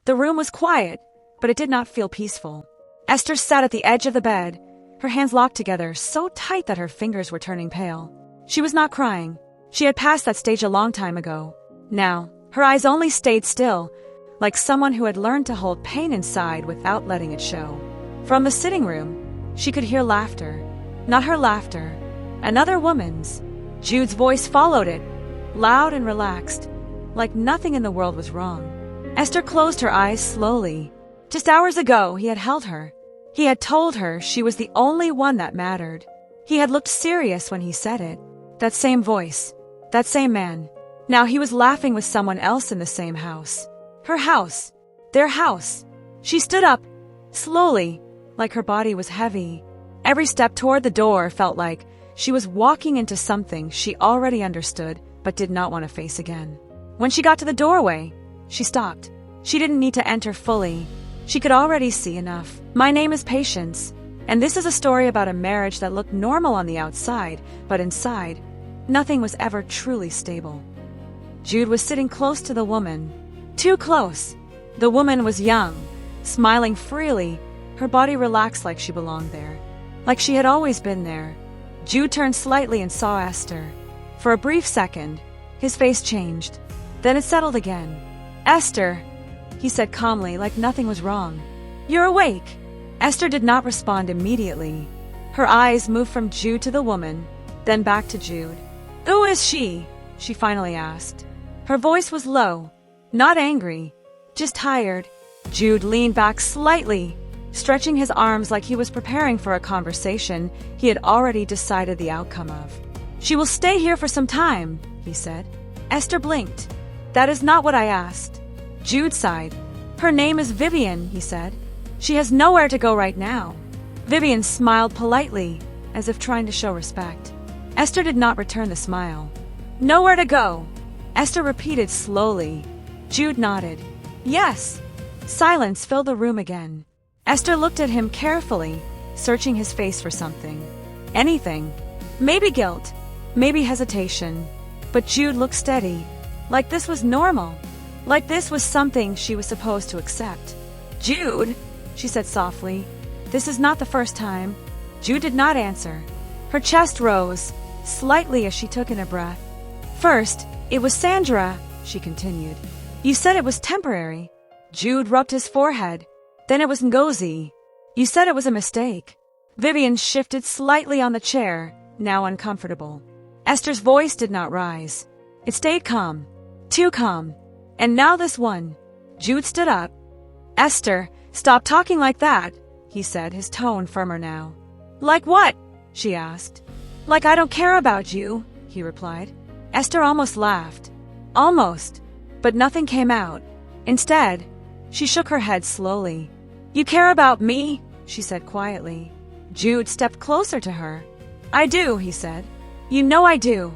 The room was quiet, but it did not feel peaceful. Esther sat at the edge of the bed, her hands locked together so tight that her fingers were turning pale. She was not crying. She had passed that stage a long time ago. Now, her eyes only stayed still, like someone who had learned to hold pain inside without letting it show. From the sitting room, she could hear laughter. Not her laughter, another woman's. Jude's voice followed it, loud and relaxed, like nothing in the world was wrong. Esther closed her eyes slowly. Just hours ago, he had held her. He had told her she was the only one that mattered. He had looked serious when he said it. That same voice, that same man. Now he was laughing with someone else in the same house. Her house. Their house. She stood up, slowly, like her body was heavy. Every step toward the door felt like she was walking into something she already understood but did not want to face again. When she got to the doorway, she stopped. She didn't need to enter fully. She could already see enough. My name is Patience, and this is a story about a marriage that looked normal on the outside, but inside, nothing was ever truly stable. Jude was sitting close to the woman. Too close. The woman was young, smiling freely, her body relaxed like she belonged there, like she had always been there. Jude turned slightly and saw Esther. For a brief second, his face changed. Then it settled again. "Esther," he said calmly, like nothing was wrong. "You're awake." Esther did not respond immediately. Her eyes moved from Jude to the woman, then back to Jude. "Who is she?" she finally asked. Her voice was low, not angry, just tired. Jude leaned back slightly, stretching his arms like he was preparing for a conversation he had already decided the outcome of. "She will stay here for some time," he said. Esther blinked. "That is not what I asked." Jude sighed. "Her name is Vivian," he said. "She has nowhere to go right now." Vivian smiled politely, as if trying to show respect. Esther did not return the smile. "Nowhere to go," Esther repeated slowly. Jude nodded. "Yes." Silence filled the room again. Esther looked at him carefully, searching his face for something. Anything. Maybe guilt. Maybe hesitation. But Jude looked steady. Like this was normal. Like this was something she was supposed to accept. "Jude," she said softly. "This is not the first time." Jude did not answer. Her chest rose, slightly as she took in a breath. "First, it was Sandra," she continued. "You said it was temporary." Jude rubbed his forehead. "Then it was Ngozi. You said it was a mistake." Vivian shifted slightly on the chair, now uncomfortable. Esther's voice did not rise. It stayed calm. Too calm. And now this one. Jude stood up. "Esther, stop talking like that," he said, his tone firmer now. "Like what?" she asked. "Like I don't care about you," he replied. Esther almost laughed. Almost. But nothing came out. Instead, she shook her head slowly. "You care about me?" she said quietly. Jude stepped closer to her. "I do," he said. "You know I do."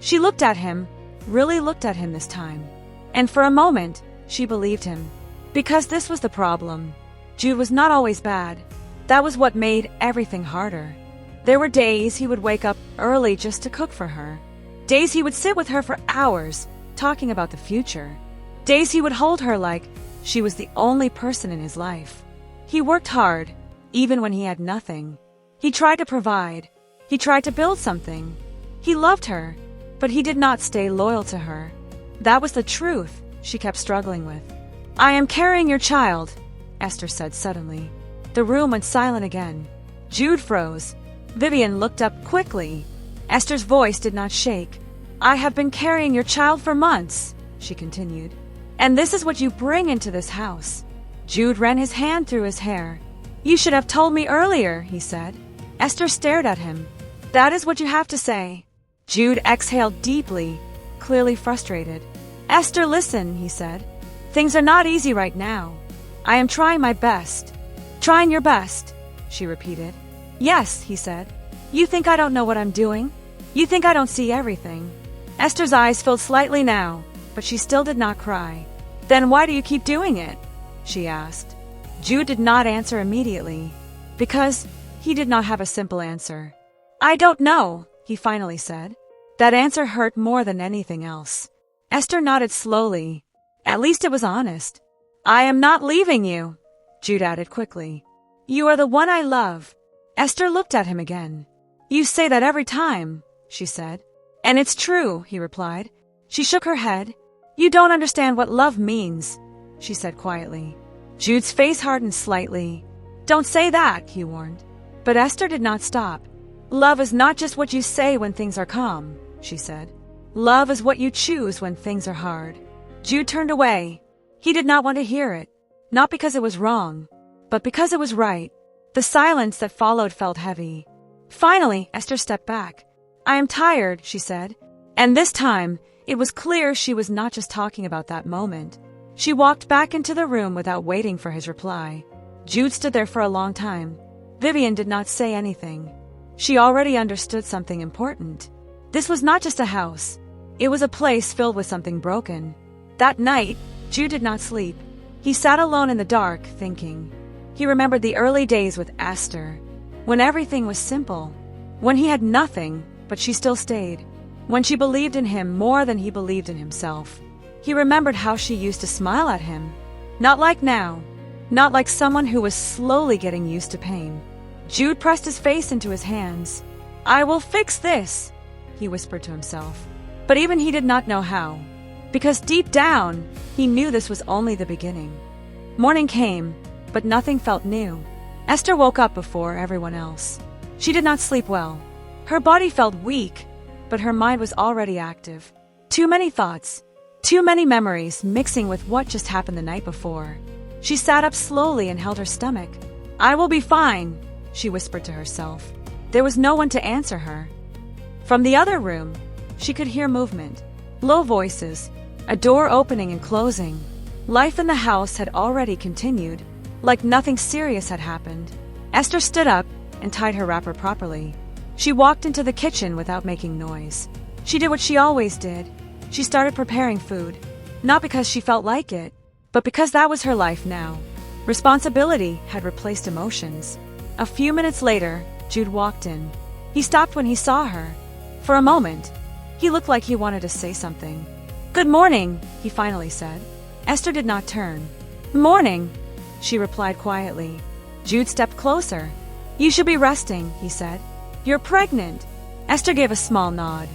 She looked at him, really looked at him this time. And for a moment, she believed him. Because this was the problem. Jude was not always bad. That was what made everything harder. There were days he would wake up early just to cook for her. Days he would sit with her for hours, talking about the future. Days he would hold her like she was the only person in his life. He worked hard, even when he had nothing. He tried to provide. He tried to build something. He loved her, but he did not stay loyal to her. That was the truth she kept struggling with. "I am carrying your child," Esther said suddenly. The room went silent again. Jude froze. Vivian looked up quickly. Esther's voice did not shake. "I have been carrying your child for months," she continued. "And this is what you bring into this house." Jude ran his hand through his hair. "You should have told me earlier," he said. Esther stared at him. "That is what you have to say." Jude exhaled deeply, clearly frustrated. "Esther, listen," he said. "Things are not easy right now. I am trying my best." "Trying your best," she repeated. "Yes," he said. "You think I don't know what I'm doing? You think I don't see everything?" Esther's eyes filled slightly now, but she still did not cry. "Then why do you keep doing it?" she asked. Jude did not answer immediately, because he did not have a simple answer. "I don't know," he finally said. That answer hurt more than anything else. Esther nodded slowly. At least it was honest. I am not leaving you, Jude added quickly. You are the one I love. Esther looked at him again. You say that every time, she said. And it's true, he replied. She shook her head. You don't understand what love means, she said quietly. Jude's face hardened slightly. Don't say that, he warned. But Esther did not stop. Love is not just what you say when things are calm, she said. Love is what you choose when things are hard. Jude turned away. He did not want to hear it. Not because it was wrong, but because it was right. The silence that followed felt heavy. Finally, Esther stepped back. I am tired, she said. And this time, it was clear she was not just talking about that moment. She walked back into the room without waiting for his reply. Jude stood there for a long time. Vivian did not say anything. She already understood something important. This was not just a house. It was a place filled with something broken. That night, Jude did not sleep. He sat alone in the dark, thinking. He remembered the early days with Esther, when everything was simple, when he had nothing, but she still stayed, when she believed in him more than he believed in himself. He remembered how she used to smile at him. Not like now. Not like someone who was slowly getting used to pain. Jude pressed his face into his hands. I will fix this, he whispered to himself. But even he did not know how. Because deep down, he knew this was only the beginning. Morning came, but nothing felt new. Esther woke up before everyone else. She did not sleep well. Her body felt weak, but her mind was already active. Too many thoughts, too many memories mixing with what just happened the night before. She sat up slowly and held her stomach. I will be fine, she whispered to herself. There was no one to answer her. From the other room, she could hear movement, low voices, a door opening and closing. Life in the house had already continued, like nothing serious had happened. Esther stood up and tied her wrapper properly. She walked into the kitchen without making noise. She did what she always did. She started preparing food, not because she felt like it, but because that was her life now. Responsibility had replaced emotions. A few minutes later, Jude walked in. He stopped when he saw her. For a moment, he looked like he wanted to say something. Good morning, he finally said. Esther did not turn. Morning, she replied quietly. Jude stepped closer. You should be resting, he said. You're pregnant. Esther gave a small nod.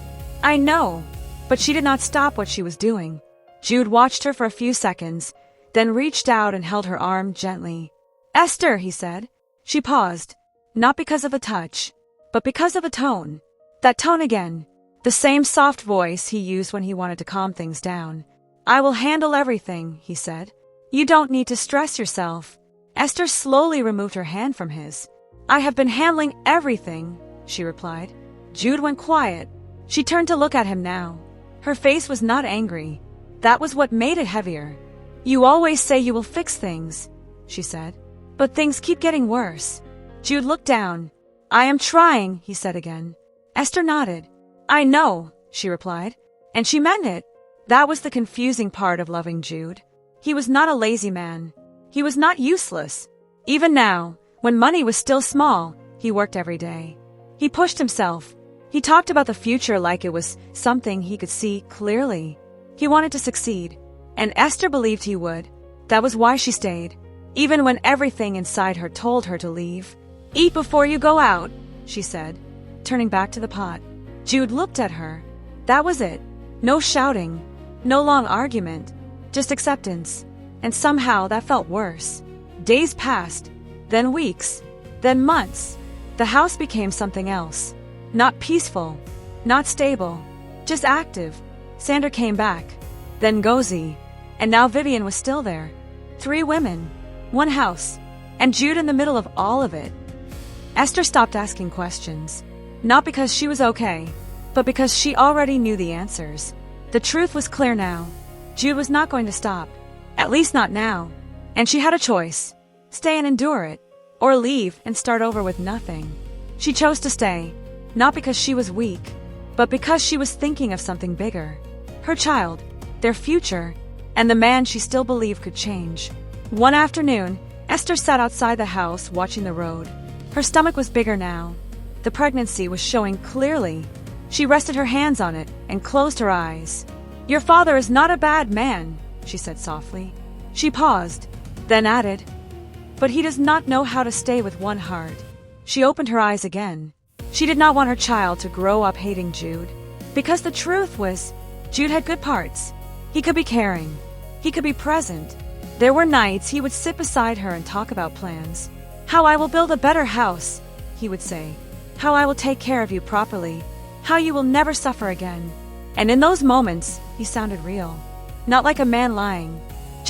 I know, but she did not stop what she was doing. Jude watched her for a few seconds, then reached out and held her arm gently. Esther, he said. She paused, not because of a touch, but because of a tone. That tone again, the same soft voice he used when he wanted to calm things down. I will handle everything, he said. You don't need to stress yourself. Esther slowly removed her hand from his. I have been handling everything, she replied. Jude went quiet. She turned to look at him now. Her face was not angry. That was what made it heavier. You always say you will fix things, she said. But things keep getting worse. Jude looked down. I am trying, he said again. Esther nodded. I know, she replied. And she meant it. That was the confusing part of loving Jude. He was not a lazy man. He was not useless. Even now, when money was still small, he worked every day. He pushed himself. He talked about the future like it was something he could see clearly. He wanted to succeed, and Esther believed he would. That was why she stayed, even when everything inside her told her to leave. Eat before you go out, she said, turning back to the pot. Jude looked at her. That was it. No shouting, no long argument, just acceptance. And somehow that felt worse. Days passed, then weeks, then months. The house became something else. Not peaceful, not stable, just active. Sandra came back, then Gozi, and now Vivian was still there. 3 women, 1 house, and Jude in the middle of all of it. Esther stopped asking questions, not because she was okay, but because she already knew the answers. The truth was clear now. Jude was not going to stop, at least not now, and she had a choice: stay and endure it, or leave and start over with nothing. She chose to stay, not because she was weak, but because she was thinking of something bigger. Her child, their future, and the man she still believed could change. One afternoon, Esther sat outside the house watching the road. Her stomach was bigger now. The pregnancy was showing clearly. She rested her hands on it and closed her eyes. Your father is not a bad man, she said softly. She paused, then added, "But he does not know how to stay with one heart." She opened her eyes again. She did not want her child to grow up hating Jude. Because the truth was, Jude had good parts. He could be caring. He could be present. There were nights he would sit beside her and talk about plans. "How I will build a better house," he would say. "How I will take care of you properly. How you will never suffer again." And in those moments, he sounded real. Not like a man lying.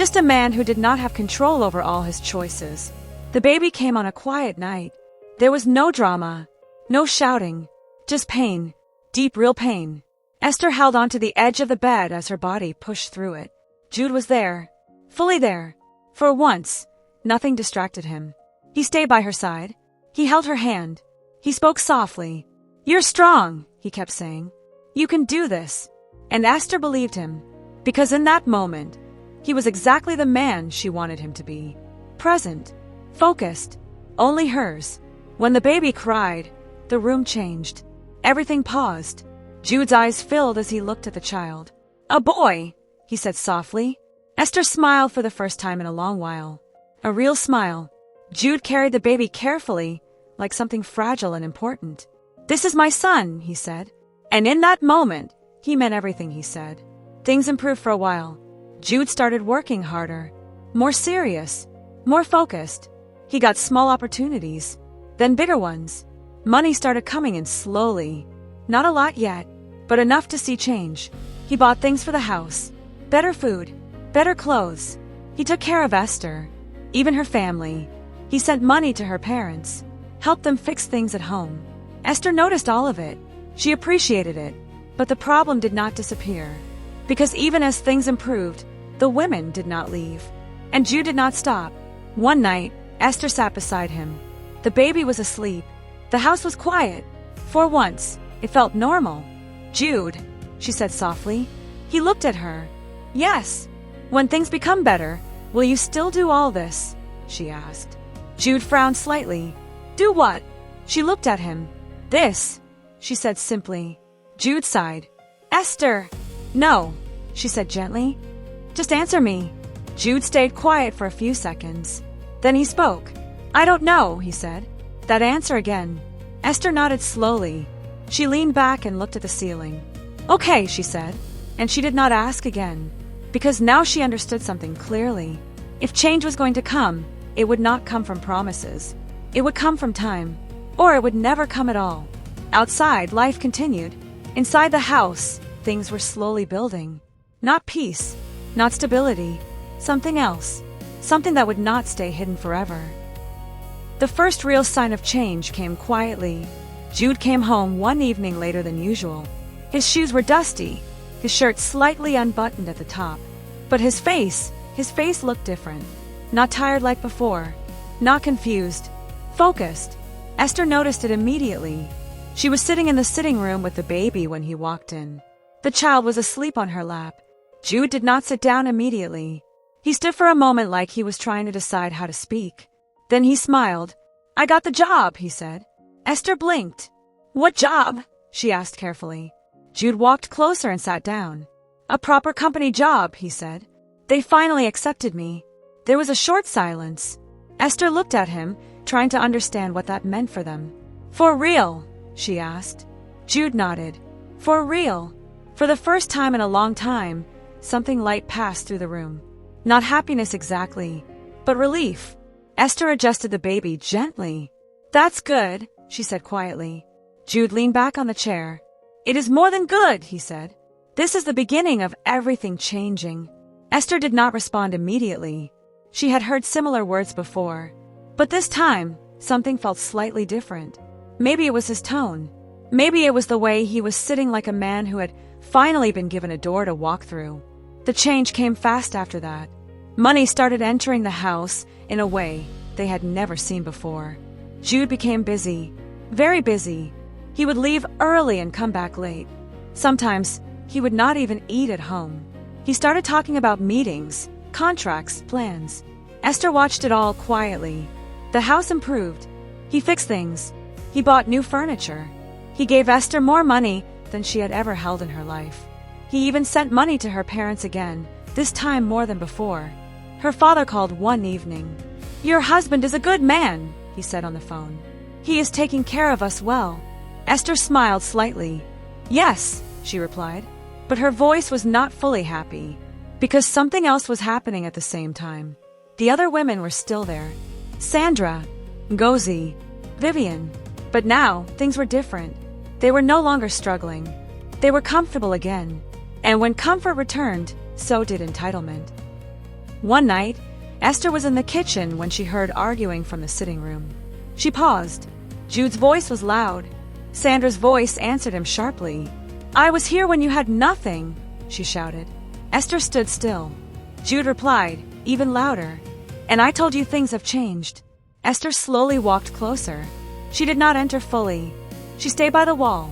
Just a man who did not have control over all his choices. The baby came on a quiet night. There was no drama, no shouting, just pain, deep real pain. Esther held onto the edge of the bed as her body pushed through it. Jude was there, fully there. For once, nothing distracted him. He stayed by her side. He held her hand. He spoke softly. "You're strong," he kept saying. "You can do this." And Esther believed him, because in that moment, he was exactly the man she wanted him to be. Present, focused, only hers. When the baby cried, the room changed. Everything paused. Jude's eyes filled as he looked at the child. "A boy," he said softly. Esther smiled for the first time in a long while. A real smile. Jude carried the baby carefully, like something fragile and important. "This is my son," he said. And in that moment, he meant everything he said. Things improved for a while. Jude started working harder, more serious, more focused. He got small opportunities, then bigger ones. Money started coming in slowly. Not a lot yet, but enough to see change. He bought things for the house, better food, better clothes. He took care of Esther, even her family. He sent money to her parents, helped them fix things at home. Esther noticed all of it. She appreciated it, but the problem did not disappear. Because even as things improved, the women did not leave. And Jude did not stop. One night, Esther sat beside him. The baby was asleep. The house was quiet. For once, it felt normal. "Jude," she said softly. He looked at her. "Yes. When things become better, will you still do all this?" she asked. Jude frowned slightly. "Do what?" She looked at him. "This," she said simply. Jude sighed. "Esther." "No," she said gently. "Just answer me." Jude stayed quiet for a few seconds. Then he spoke. "I don't know," he said. That answer again. Esther nodded slowly. She leaned back and looked at the ceiling. "Okay," she said. And she did not ask again, because now she understood something clearly. If change was going to come, it would not come from promises. It would come from time, or it would never come at all. Outside, life continued. Inside the house, things were slowly building. Not peace, not stability, something else. Something that would not stay hidden forever. The first real sign of change came quietly. Jude came home one evening later than usual. His shoes were dusty, his shirt slightly unbuttoned at the top. But his face looked different. Not tired like before, not confused, focused. Esther noticed it immediately. She was sitting in the sitting room with the baby when he walked in. The child was asleep on her lap. Jude did not sit down immediately. He stood for a moment like he was trying to decide how to speak. Then he smiled. "I got the job," he said. Esther blinked. "What job?" she asked carefully. Jude walked closer and sat down. "A proper company job," he said. "They finally accepted me." There was a short silence. Esther looked at him, trying to understand what that meant for them. "For real?" she asked. Jude nodded. "For real." For the first time in a long time, something light passed through the room. Not happiness exactly, but relief. Esther adjusted the baby gently. "That's good," she said quietly. Jude leaned back on the chair. "It is more than good," he said. "This is the beginning of everything changing." Esther did not respond immediately. She had heard similar words before. But this time, something felt slightly different. Maybe it was his tone. Maybe it was the way he was sitting like a man who had finally been given a door to walk through. The change came fast after that. Money started entering the house in a way they had never seen before. Jude became busy, very busy. He would leave early and come back late. Sometimes he would not even eat at home. He started talking about meetings, contracts, plans. Esther watched it all quietly. The house improved. He fixed things. He bought new furniture. He gave Esther more money than she had ever held in her life. He even sent money to her parents again, this time more than before. Her father called one evening. "Your husband is a good man," he said on the phone. "He is taking care of us well." Esther smiled slightly. "Yes," she replied, but her voice was not fully happy, because something else was happening at the same time. The other women were still there. Sandra, Ngozi, Vivian. But now, things were different. They were no longer struggling. They were comfortable again. And when comfort returned, so did entitlement. One night, Esther was in the kitchen when she heard arguing from the sitting room. She paused. Jude's voice was loud. Sandra's voice answered him sharply. "I was here when you had nothing," she shouted. Esther stood still. Jude replied, even louder, "And I told you things have changed." Esther slowly walked closer. She did not enter fully. She stayed by the wall.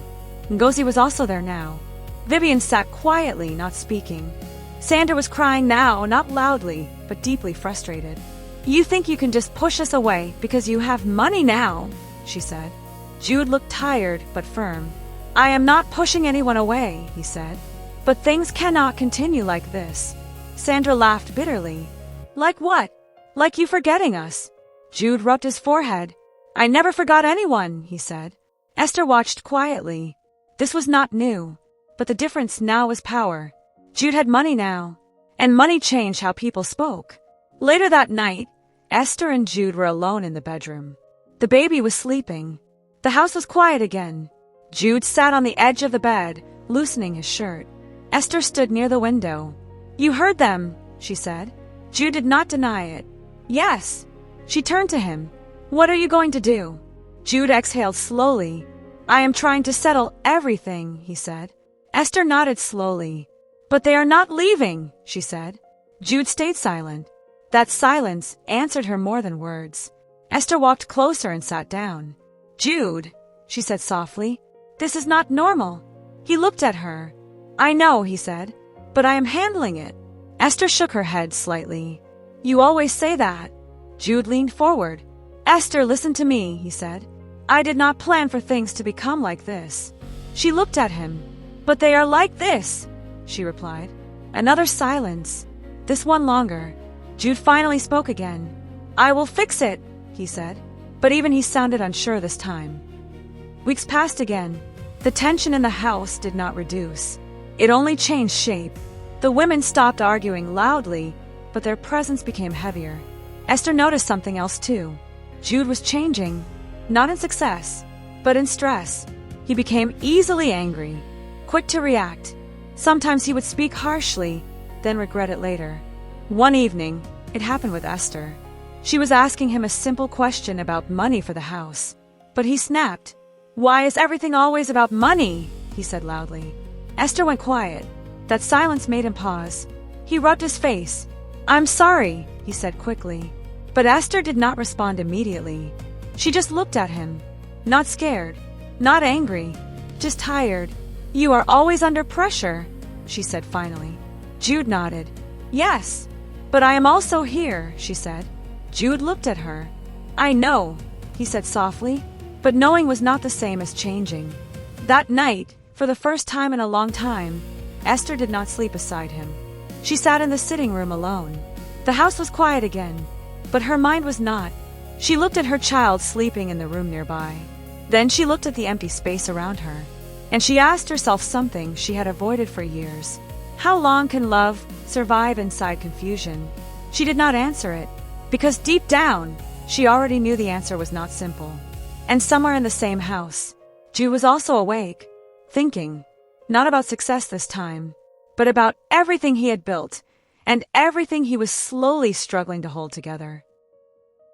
Ngozi was also there now. Vivian sat quietly, not speaking. Sandra was crying now, not loudly, but deeply frustrated. "You think you can just push us away because you have money now," she said. Jude looked tired but firm. "I am not pushing anyone away," he said. "But things cannot continue like this." Sandra laughed bitterly. "Like what? Like you forgetting us?" Jude rubbed his forehead. "I never forgot anyone," he said. Esther watched quietly. This was not new, but the difference now was power. Jude had money now, and money changed how people spoke. Later that night, Esther and Jude were alone in the bedroom. The baby was sleeping. The house was quiet again. Jude sat on the edge of the bed, loosening his shirt. Esther stood near the window. "You heard them," she said. Jude did not deny it. "Yes." She turned to him. "What are you going to do?" Jude exhaled slowly. "I am trying to settle everything," he said. Esther nodded slowly. "But they are not leaving," she said. Jude stayed silent. That silence answered her more than words. Esther walked closer and sat down. "Jude," she said softly, "this is not normal." He looked at her. "I know," he said, "but I am handling it." Esther shook her head slightly. "You always say that." Jude leaned forward. "Esther, listen to me," he said. "I did not plan for things to become like this." She looked at him. "But they are like this," she replied. Another silence. This one longer. Jude finally spoke again. "I will fix it," he said. But even he sounded unsure this time. Weeks passed again. The tension in the house did not reduce. It only changed shape. The women stopped arguing loudly, but their presence became heavier. Esther noticed something else too. Jude was changing, not in success, but in stress. He became easily angry, quick to react. Sometimes he would speak harshly, then regret it later. One evening, it happened with Esther. She was asking him a simple question about money for the house. But he snapped. "Why is everything always about money?" he said loudly. Esther went quiet. That silence made him pause. He rubbed his face. "I'm sorry," he said quickly. But Esther did not respond immediately. She just looked at him. Not scared, not angry, just tired. "You are always under pressure," she said finally. Jude nodded. "Yes, but I am also here," she said. Jude looked at her. "I know," he said softly, but knowing was not the same as changing. That night, for the first time in a long time, Esther did not sleep beside him. She sat in the sitting room alone. The house was quiet again, but her mind was not. She looked at her child sleeping in the room nearby. Then she looked at the empty space around her, and she asked herself something she had avoided for years. How long can love survive inside confusion? She did not answer it, because deep down, she already knew the answer was not simple. And somewhere in the same house, Jude was also awake, thinking, not about success this time, but about everything he had built, and everything he was slowly struggling to hold together.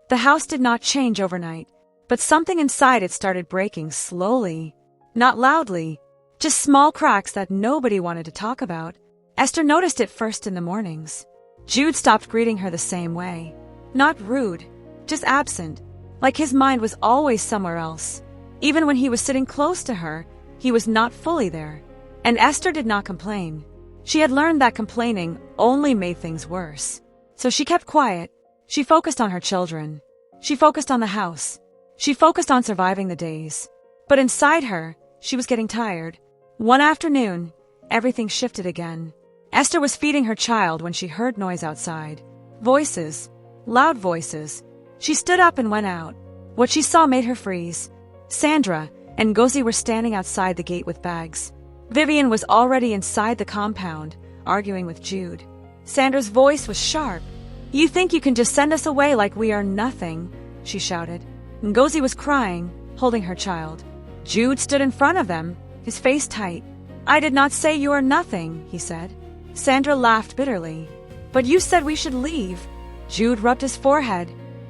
The house did not change overnight, but something inside it started breaking slowly, not loudly, just small cracks that nobody wanted to talk about. Esther noticed it first in the mornings. Jude stopped greeting her the same way. Not rude, just absent, like his mind was always somewhere else. Even when he was sitting close to her, he was not fully there. And Esther did not complain. She had learned that complaining only made things worse. So she kept quiet. She focused on her children. She focused on the house. She focused on surviving the days. But inside her, she was getting tired. One afternoon, everything shifted again. Esther was feeding her child when she heard noise outside. Voices. Loud voices. She stood up and went out. What she saw made her freeze. Sandra and Ngozi were standing outside the gate with bags. Vivian was already inside the compound, arguing with Jude. Sandra's voice was sharp. "You think you can just send us away like we are nothing?" she shouted. Ngozi was crying, holding her child. Jude stood in front of them, his face tight. "I did not say you are nothing," he said. Sandra laughed bitterly. "But you said we should leave." Jude rubbed his forehead.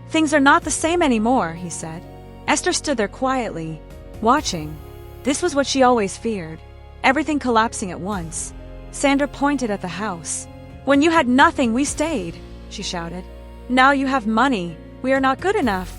"Things are not the same anymore," he said. Esther stood there quietly, watching. This was what she always feared. Everything collapsing at once. Sandra pointed at the house. "When you had nothing, we stayed," she shouted. "Now you have money. We are not good enough."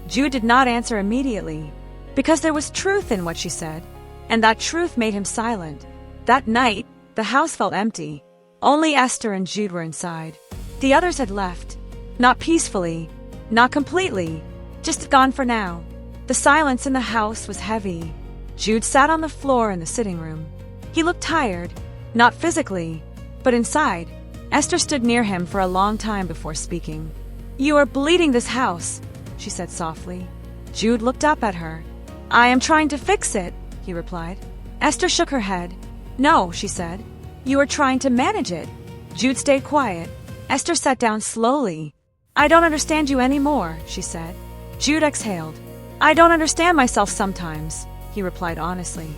Jude did not answer immediately, because there was truth in what she said, and that truth made him silent. That night, the house felt empty. Only Esther and Jude were inside. The others had left. Not peacefully, not completely, just gone for now. The silence in the house was heavy. Jude sat on the floor in the sitting room. He looked tired, not physically, but inside. Esther stood near him for a long time before speaking. "You are bleeding this house," she said softly. Jude looked up at her. "I am trying to fix it," he replied. Esther shook her head. "No," she said. "You are trying to manage it." Jude stayed quiet. Esther sat down slowly. "I don't understand you anymore," she said. Jude exhaled. "I don't understand myself sometimes," he replied honestly.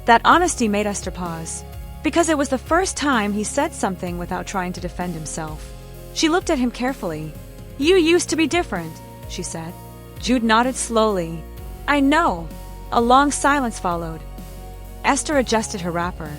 That honesty made Esther pause, because it was the first time he said something without trying to defend himself. She looked at him carefully. "You used to be different," she said. Jude nodded slowly. "I know." A long silence followed. Esther adjusted her wrapper.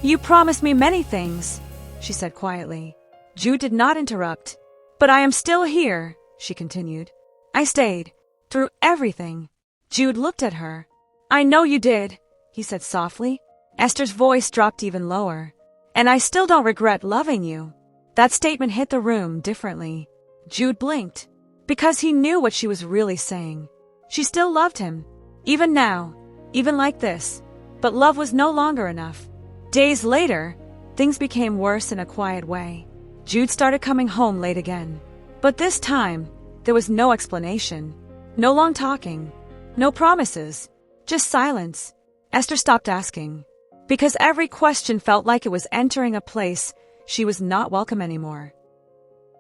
"You promised me many things," she said quietly. Jude did not interrupt. "But I am still here," she continued. "I stayed. Through everything." Jude looked at her. "I know you did," he said softly. Esther's voice dropped even lower. "And I still don't regret loving you." That statement hit the room differently. Jude blinked, because he knew what she was really saying. She still loved him, even now, even like this. But love was no longer enough. Days later, things became worse in a quiet way. Jude started coming home late again. But this time, there was no explanation. No long talking. No promises. Just silence. Esther stopped asking, because every question felt like it was entering a place she was not welcome anymore.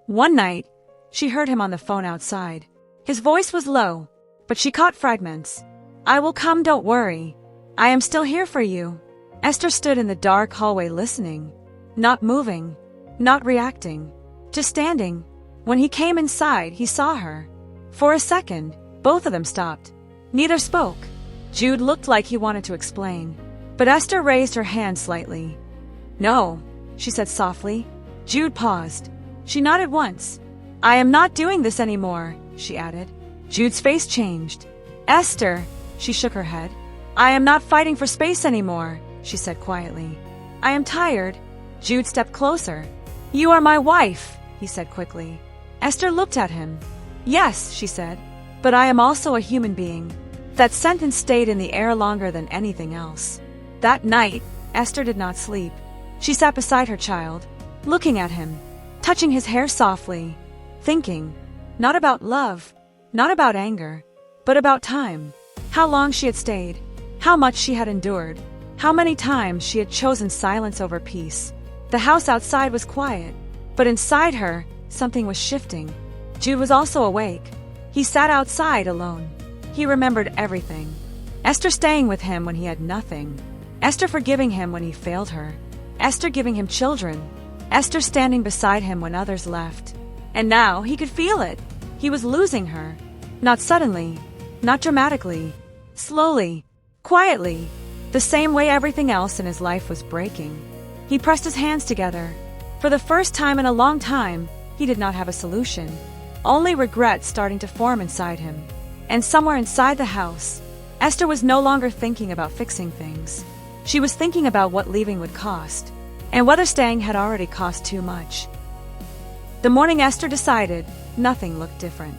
One night, she heard him on the phone outside. His voice was low, but she caught fragments. "I will come, don't worry. I am still here for you." Esther stood in the dark hallway listening, not moving, not reacting, just standing. When he came inside, he saw her. For a second, both of them stopped. Neither spoke. Jude looked like he wanted to explain, but Esther raised her hand slightly. "No," she said softly. Jude paused. She nodded once. "I am not doing this anymore," she added. Jude's face changed. "Esther," she shook her head. "I am not fighting for space anymore," she said quietly. "I am tired." Jude stepped closer. "You are my wife," he said quickly. Esther looked at him. "Yes," she said, "but I am also a human being." That sentence stayed in the air longer than anything else. That night, Esther did not sleep. She sat beside her child, looking at him, touching his hair softly, thinking, not about love, not about anger, but about time. How long she had stayed, how much she had endured, how many times she had chosen silence over peace. The house outside was quiet, but inside her, something was shifting. Jude was also awake. He sat outside alone. He remembered everything. Esther staying with him when he had nothing. Esther forgiving him when he failed her. Esther giving him children. Esther standing beside him when others left. And now he could feel it. He was losing her. Not suddenly, not dramatically. Slowly, quietly, the same way everything else in his life was breaking. He pressed his hands together. For the first time in a long time, he did not have a solution. Only regret starting to form inside him. And somewhere inside the house, Esther was no longer thinking about fixing things. She was thinking about what leaving would cost, and whether staying had already cost too much. The morning Esther decided, nothing looked different.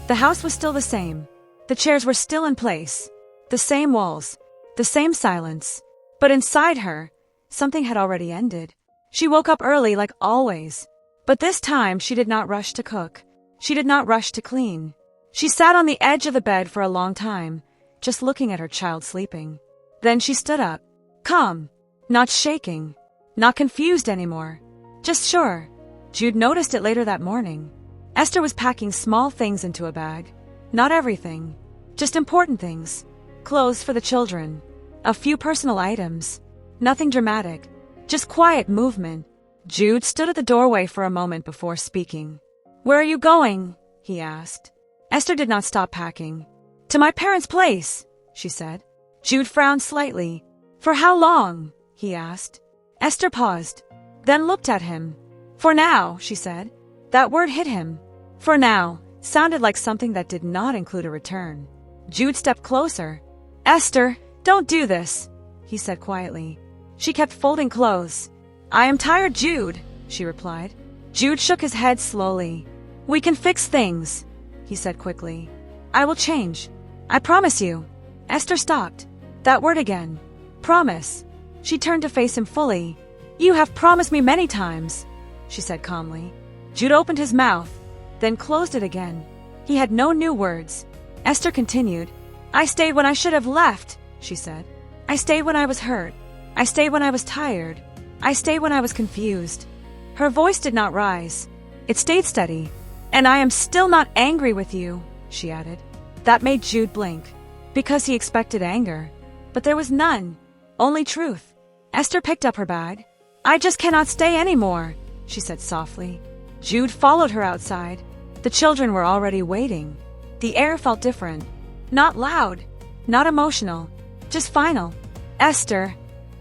The house was still the same. The chairs were still in place. The same walls. The same silence. But inside her, something had already ended. She woke up early like always. But this time she did not rush to cook. She did not rush to clean. She sat on the edge of the bed for a long time, just looking at her child sleeping. Then she stood up, calm, not shaking, not confused anymore, just sure. Jude noticed it later that morning. Esther was packing small things into a bag. Not everything, just important things. Clothes for the children, a few personal items. Nothing dramatic, just quiet movement. Jude stood at the doorway for a moment before speaking. "Where are you going?" he asked. Esther did not stop packing. "To my parents' place," she said. Jude frowned slightly. "For how long?" he asked. Esther paused, then looked at him. "For now," she said. That word hit him. "For now" sounded like something that did not include a return. Jude stepped closer. "Esther, don't do this," he said quietly. She kept folding clothes. "I am tired, Jude," she replied. Jude shook his head slowly. "We can fix things," he said quickly. "I will change. I promise you." Esther stopped. That word again. Promise. She turned to face him fully. "You have promised me many times," she said calmly. Jude opened his mouth, then closed it again. He had no new words. Esther continued. "I stayed when I should have left," she said. "I stayed when I was hurt. I stayed when I was tired. I stayed when I was confused." Her voice did not rise. It stayed steady. "And I am still not angry with you," she added. That made Jude blink, because he expected anger. But there was none, only truth. Esther picked up her bag. "I just cannot stay anymore," she said softly. Jude followed her outside. The children were already waiting. The air felt different. Not loud, not emotional, just final. "Esther,"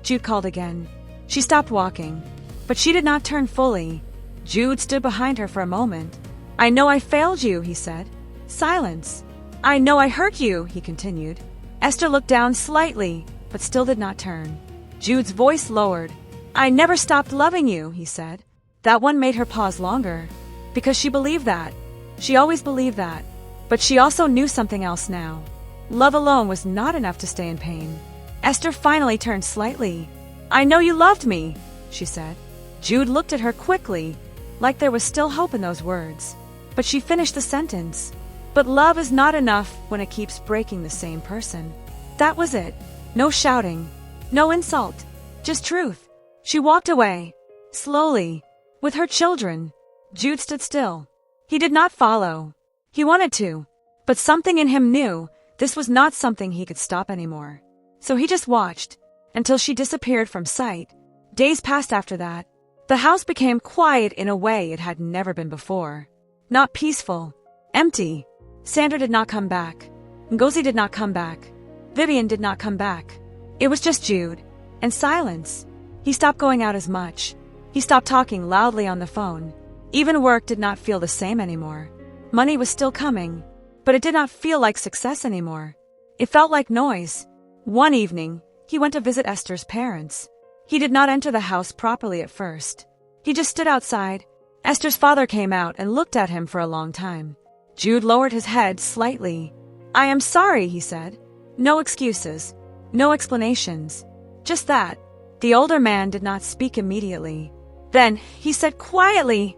Jude called again. She stopped walking, but she did not turn fully. Jude stood behind her for a moment. "I know I failed you," he said. Silence. "I know I hurt you," he continued. Esther looked down slightly, but still did not turn. Jude's voice lowered. "I never stopped loving you," he said. That one made her pause longer, because she believed that. She always believed that. But she also knew something else now. Love alone was not enough to stay in pain. Esther finally turned slightly. "I know you loved me," she said. Jude looked at her quickly, like there was still hope in those words. But she finished the sentence. "But love is not enough when it keeps breaking the same person." That was it. No shouting. No insult. Just truth. She walked away. Slowly. With her children. Jude stood still. He did not follow. He wanted to. But something in him knew this was not something he could stop anymore. So he just watched, until she disappeared from sight. Days passed after that. The house became quiet in a way it had never been before. Not peaceful. Empty. Sandra did not come back. Ngozi did not come back. Vivian did not come back. It was just Jude. And silence. He stopped going out as much. He stopped talking loudly on the phone. Even work did not feel the same anymore. Money was still coming, but it did not feel like success anymore. It felt like noise. One evening, he went to visit Esther's parents. He did not enter the house properly at first. He just stood outside. Esther's father came out and looked at him for a long time. Jude lowered his head slightly. "I am sorry," he said. No excuses. No explanations. Just that. The older man did not speak immediately. Then, he said quietly,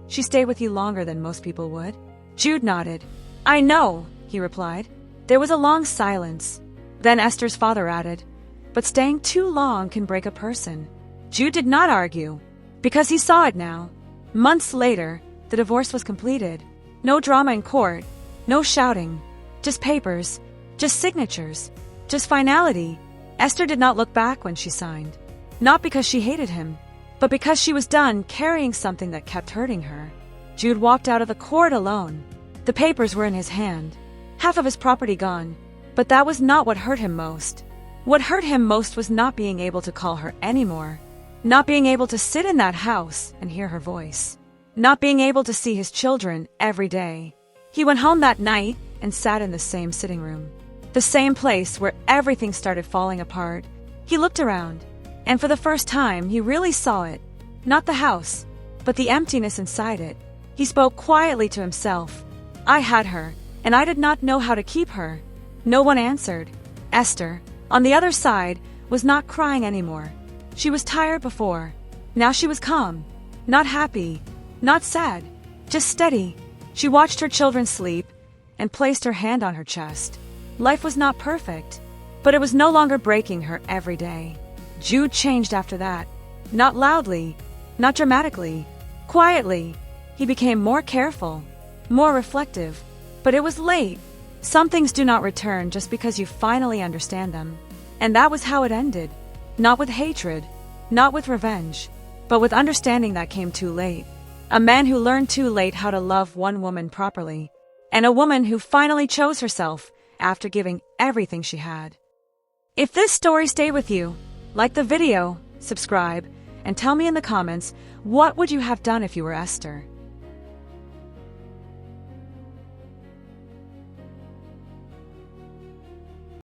"She stayed with you longer than most people would." Jude nodded. "I know," he replied. There was a long silence. Then Esther's father added, "But staying too long can break a person." Jude did not argue, because he saw it now. Months later, the divorce was completed. No drama in court, no shouting, just papers, just signatures, just finality. Esther did not look back when she signed. Not because she hated him, but because she was done carrying something that kept hurting her. Jude walked out of the court alone. The papers were in his hand. Half of his property gone. But that was not what hurt him most. What hurt him most was not being able to call her anymore. Not being able to sit in that house and hear her voice. Not being able to see his children every day. He went home that night and sat in the same sitting room. The same place where everything started falling apart. He looked around, and for the first time he really saw it. Not the house, but the emptiness inside it. He spoke quietly to himself. I had her, and I did not know how to keep her. No one answered. Esther, on the other side, was not crying anymore. She was tired before. Now she was calm. Not happy, Not sad, just steady. She watched her children sleep and placed her hand on her chest. Life was not perfect, but it was no longer breaking her every day. Jude changed after that. Not loudly, not dramatically, quietly. He became more careful, more reflective. But it was late. Some things do not return just because you finally understand them. And that was how it ended. Not with hatred, not with revenge, but with understanding that came too late. A man who learned too late how to love one woman properly. And a woman who finally chose herself after giving everything she had. If this story stayed with you, like the video, subscribe, and tell me in the comments, what would you have done if you were Esther?